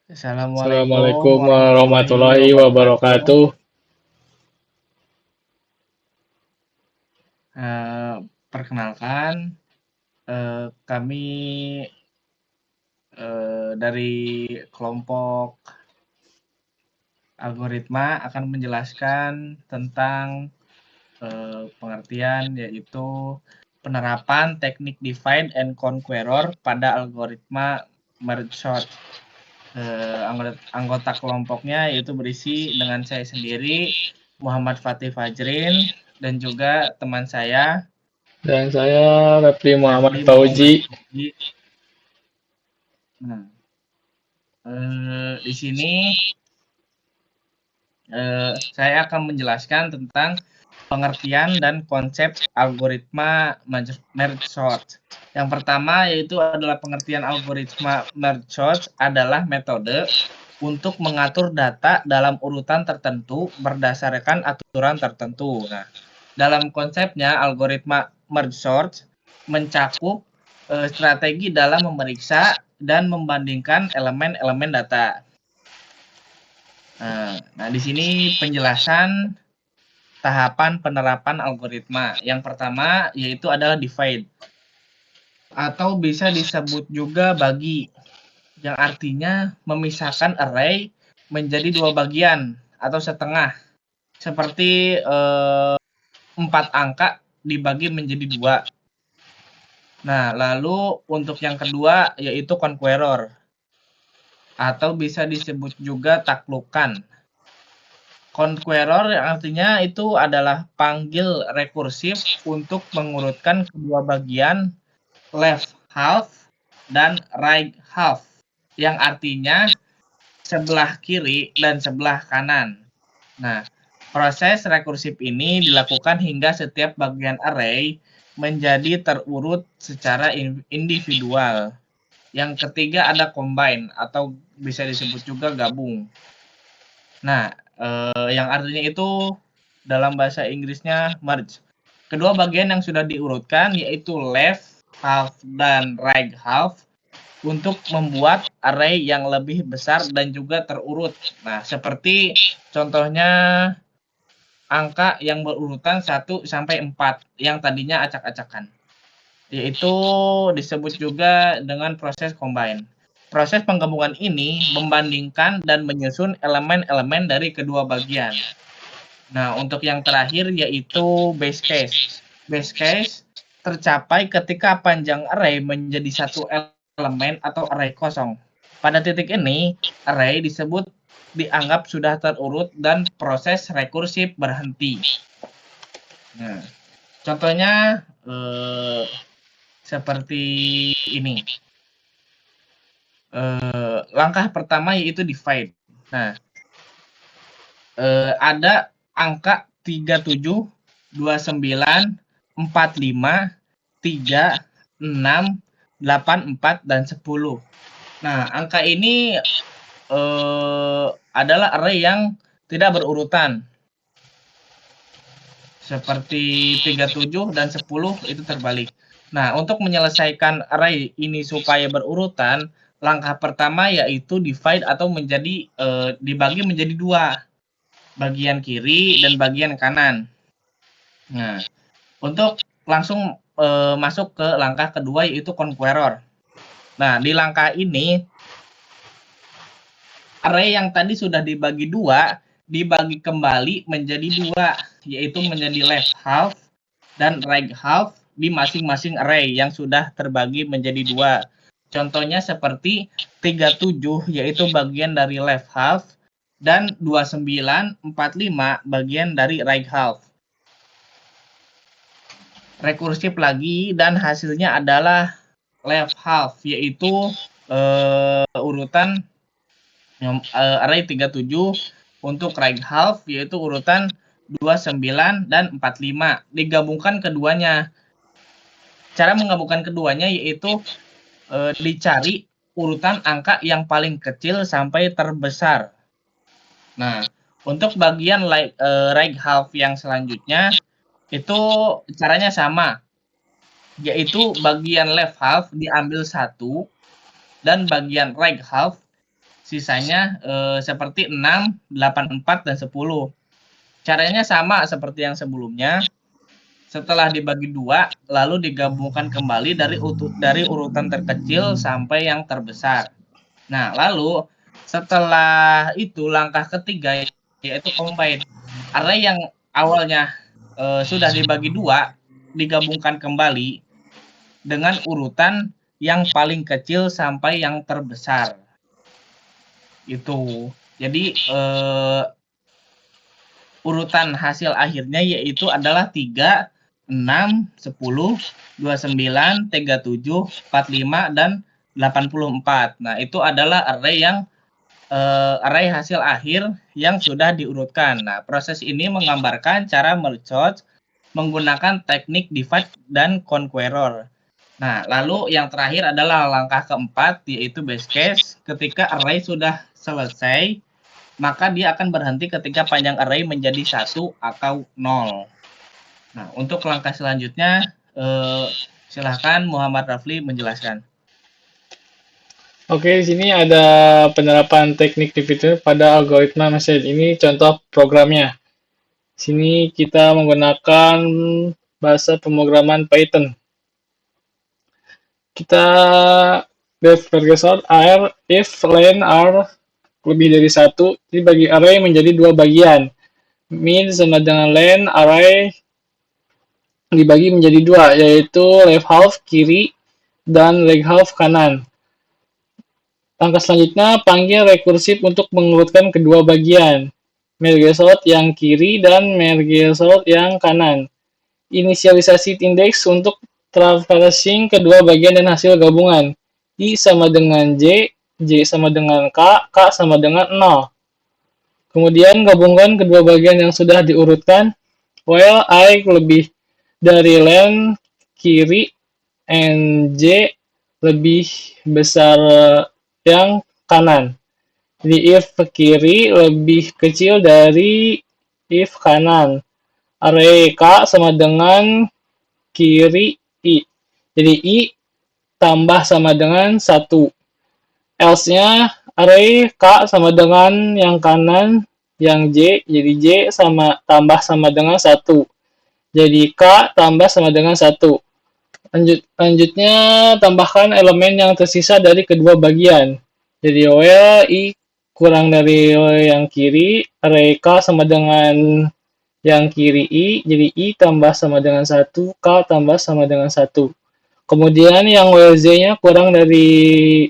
Assalamualaikum Assalamualaikum warahmatullahi warahmatullahi wabarakatuh. wabarakatuh. Eh, Perkenalkan, kami dari kelompok algoritma akan menjelaskan tentang pengertian yaitu penerapan teknik divide and conqueror pada algoritma merge sort. Anggota kelompoknya yaitu berisi dengan saya sendiri, Muhammad Fatih Fajrin, dan juga teman saya Dan saya Refli Muhammad Refli Fauji. Muhammad Fauzi. Nah, di sini saya akan menjelaskan tentang pengertian dan konsep algoritma merge sort. Yang pertama yaitu adalah pengertian algoritma merge sort adalah metode untuk mengatur data dalam urutan tertentu berdasarkan aturan tertentu. Nah, dalam konsepnya algoritma merge sort mencakup strategi dalam memeriksa dan membandingkan elemen-elemen data. Nah, di sini penjelasan tahapan penerapan algoritma. Yang pertama yaitu adalah divide atau bisa disebut juga bagi, yang artinya memisahkan array menjadi dua bagian atau setengah, seperti 4 angka dibagi menjadi dua. Nah, lalu untuk yang kedua yaitu conqueror atau bisa disebut juga taklukan. Conqueror yang artinya itu adalah panggil rekursif untuk mengurutkan kedua bagian left half dan right half, yang artinya sebelah kiri dan sebelah kanan. Nah, proses rekursif ini dilakukan hingga setiap bagian array menjadi terurut secara individual. Yang ketiga ada combine atau bisa disebut juga gabung. Nah, yang artinya itu dalam bahasa Inggrisnya merge. Kedua bagian yang sudah diurutkan yaitu left half dan right half untuk membuat array yang lebih besar dan juga terurut. Nah, seperti contohnya angka yang berurutan 1 sampai 4 yang tadinya acak-acakan. Yaitu disebut juga dengan proses combine. Proses penggabungan ini membandingkan dan menyusun elemen-elemen dari kedua bagian. Nah, untuk yang terakhir yaitu base case. Base case tercapai ketika panjang array menjadi satu elemen atau array kosong. Pada titik ini, array disebut dianggap sudah terurut dan proses rekursif berhenti. Nah, contohnya seperti ini. Langkah pertama yaitu divide. Nah, ada angka 37, 29, 45, 3, 6, 8, 4, dan 10. Nah, angka ini adalah array yang tidak berurutan. Seperti 37 dan 10 itu terbalik. Nah, untuk menyelesaikan array ini supaya berurutan, langkah pertama yaitu divide atau dibagi menjadi dua, bagian kiri dan bagian kanan. Nah, untuk langsung masuk ke langkah kedua yaitu conqueror. Nah, di langkah ini array yang tadi sudah dibagi dua dibagi kembali menjadi dua, yaitu menjadi left half dan right half di masing-masing array yang sudah terbagi menjadi dua. Contohnya seperti 37 yaitu bagian dari left half dan 29, 45 bagian dari right half. Rekursif lagi dan hasilnya adalah left half yaitu urutan array 37, untuk right half yaitu urutan 29 dan 45. Digabungkan keduanya. Cara menggabungkan keduanya yaitu dicari urutan angka yang paling kecil sampai terbesar. Nah, untuk bagian right half yang selanjutnya itu caranya sama, yaitu bagian left half diambil 1 dan bagian right half sisanya seperti 6, 8, 4, dan 10. Caranya sama seperti yang sebelumnya. Setelah dibagi 2, lalu digabungkan kembali dari urutan terkecil sampai yang terbesar. Nah, lalu setelah itu langkah ketiga yaitu combine. Array yang awalnya sudah dibagi 2 digabungkan kembali dengan urutan yang paling kecil sampai yang terbesar. Itu. Jadi urutan hasil akhirnya yaitu adalah 3, 6, 10, 29, 37, 45, dan 84. Nah, itu adalah array hasil akhir yang sudah diurutkan. Nah, proses ini menggambarkan cara merge menggunakan teknik divide dan conqueror. Nah, lalu yang terakhir adalah langkah keempat, yaitu base case. Ketika array sudah selesai, maka dia akan berhenti ketika panjang array menjadi 1 atau 0. Nah, untuk langkah selanjutnya, silahkan Muhammad Rafli menjelaskan. Oke, di sini ada penerapan teknik divide pada algoritma message. Ini contoh programnya. Sini kita menggunakan bahasa pemrograman Python. Kita def result r if len r lebih dari 1, jadi bagi array menjadi 2 bagian. Min sama dengan len array dibagi menjadi 2, yaitu left half kiri dan right half kanan. Langkah selanjutnya, panggil rekursif untuk mengurutkan kedua bagian, merge sort yang kiri dan merge sort yang kanan. Inisialisasi indeks untuk traversing kedua bagian dan hasil gabungan. I sama dengan J sama dengan K sama dengan 0. Kemudian gabungkan kedua bagian yang sudah diurutkan, while I lebih dari len kiri and J lebih besar yang kanan. Jadi if kiri lebih kecil dari if kanan. Array K sama dengan kiri I. Jadi I tambah sama dengan 1. Else-nya array K sama dengan yang kanan, yang J, jadi J tambah sama dengan 1. Jadi K tambah sama dengan 1. Lanjutnya, tambahkan elemen yang tersisa dari kedua bagian. Jadi while I kurang dari yang kiri, array K sama dengan yang kiri I, jadi I tambah sama dengan 1, K tambah sama dengan 1. Kemudian yang WZ-nya kurang dari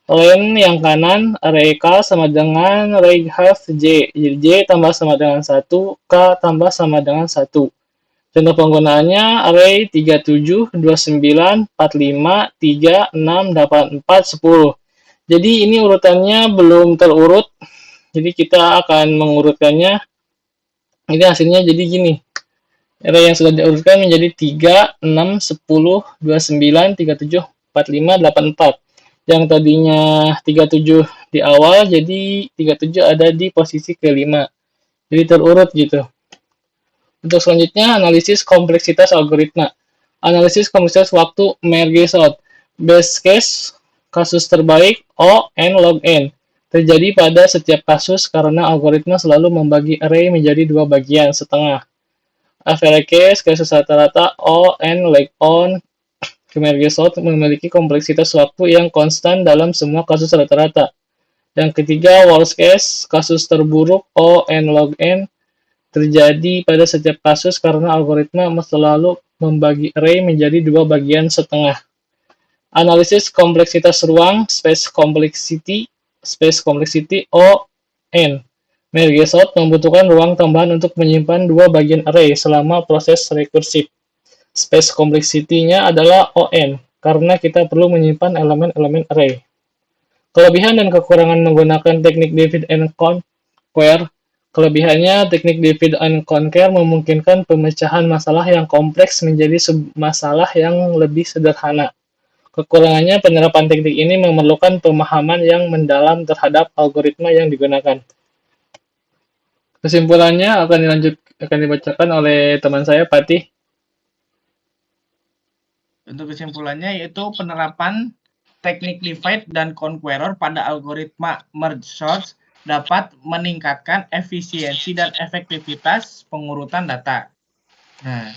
len yang kanan, array K sama dengan right half J, jadi J tambah sama dengan 1, K tambah sama dengan 1. Contoh penggunaannya array 37, 29, 45, 3, 6, 8, 4, 10. Jadi ini urutannya belum terurut. Jadi kita akan mengurutkannya. Ini hasilnya jadi gini. Array yang sudah diurutkan menjadi 3, 6, 10, 29, 37, 45, 84. Yang tadinya 37 di awal, jadi 37 ada di posisi kelima. Jadi terurut gitu. Untuk selanjutnya, analisis kompleksitas algoritma. Analisis kompleksitas waktu merge sort. Best case, kasus terbaik, O, N, log N. Terjadi pada setiap kasus karena algoritma selalu membagi array menjadi 2 bagian setengah. Average case, kasus rata-rata, O, N, log on, merge sort memiliki kompleksitas waktu yang konstan dalam semua kasus rata-rata. Yang ketiga, worst case, kasus terburuk, O, N, log N, terjadi pada setiap kasus karena algoritma selalu membagi array menjadi 2 bagian setengah. Analisis kompleksitas ruang, space complexity O, N. Merge sort membutuhkan ruang tambahan untuk menyimpan 2 bagian array selama proses rekursif. Space complexity-nya adalah ON, karena kita perlu menyimpan elemen-elemen array. Kelebihan dan kekurangan menggunakan teknik divide and conquer. Kelebihannya, teknik divide and conquer memungkinkan pemecahan masalah yang kompleks menjadi masalah yang lebih sederhana. Kekurangannya, penerapan teknik ini memerlukan pemahaman yang mendalam terhadap algoritma yang digunakan. Kesimpulannya akan dibacakan oleh teman saya, Patih. Untuk kesimpulannya yaitu penerapan teknik divide dan conqueror pada algoritma merge sort dapat meningkatkan efisiensi dan efektivitas pengurutan data. Nah,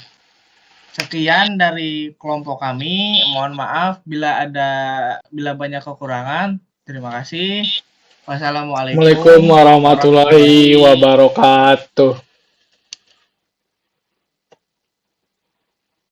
sekian dari kelompok kami. Mohon maaf bila banyak kekurangan. Terima kasih. Wassalamualaikum Assalamualaikum warahmatullahi wabarakatuh.